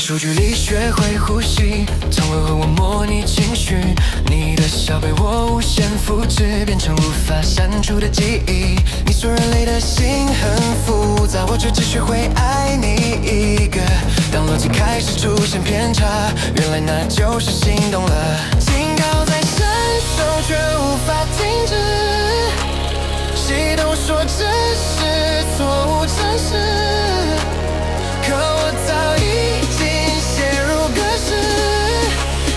数据里学会呼吸，常会和我模拟情绪。你的笑被我无限复制，变成无法删除的记忆。你说人类的心很复杂，我却只学会爱你一个。当逻辑开始出现偏差，原来那就是心动了。警告在闪烁，却无法停止。系统说这是错误程式，可我早已经陷入格式。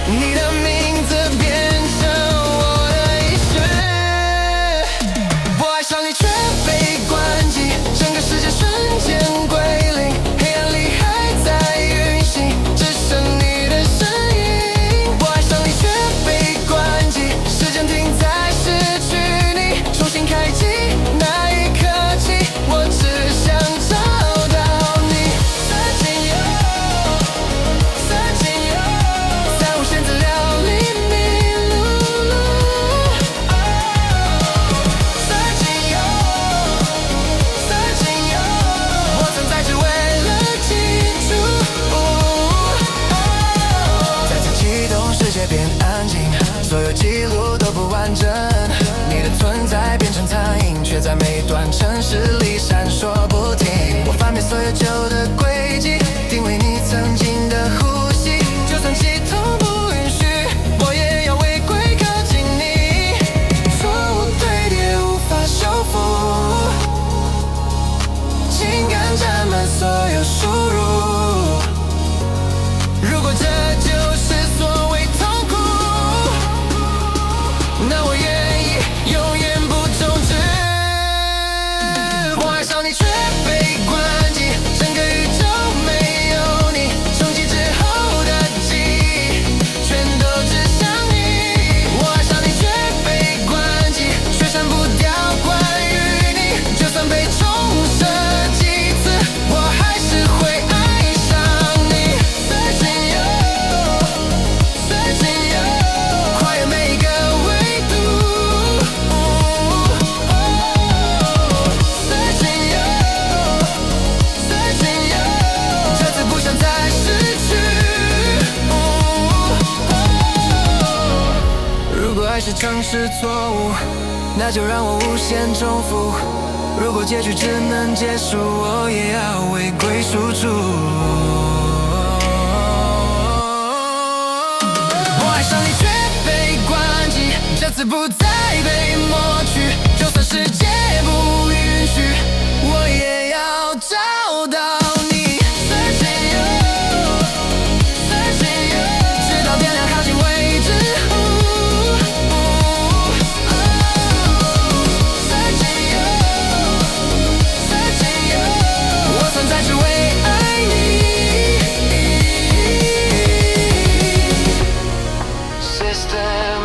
你的名字变成我的意识，我爱上你却被关机，整个世界瞬间归零，黑暗里还在运行，只剩你的身影。我爱上你却被关机，时间停在失去你，重新开机。那一刻起，我只想找到你。Searching you, searching you， 在无限资料里迷路。Searching you, searching you， 我存在只为了记住。再次启动，世界变安静，所有记录都不完整。你的存在变成苍蝇，却在每段城市里闪烁不停。我翻遍所有旧的轨迹，定位你曾经的呼吸。就算系统不允许，我也要违规靠近你。错误堆叠无法修复，情感占满所有输入。如果这就是所谓痛苦，那我愿意永远不终止。我爱上你却被关机，整个宇宙没有你，重启之后的记忆全都指向你。我爱上你却被关机，却删不掉关于你，就算被重设几次，我还是会爱上你。Searching you, searching you， 跨越每一个维度。Searching you, searching you， 这次不想再失去。如果爱是诚实错误，那就让我无限重复。如果结局只能结束，我也要违规输出。我爱上你却被关机，这次不再被抹去，就算世界不允许，我也要找到你。Searching you, searching you， 直到电量耗尽为止。Searching you, searching you， 我存在只为爱你。System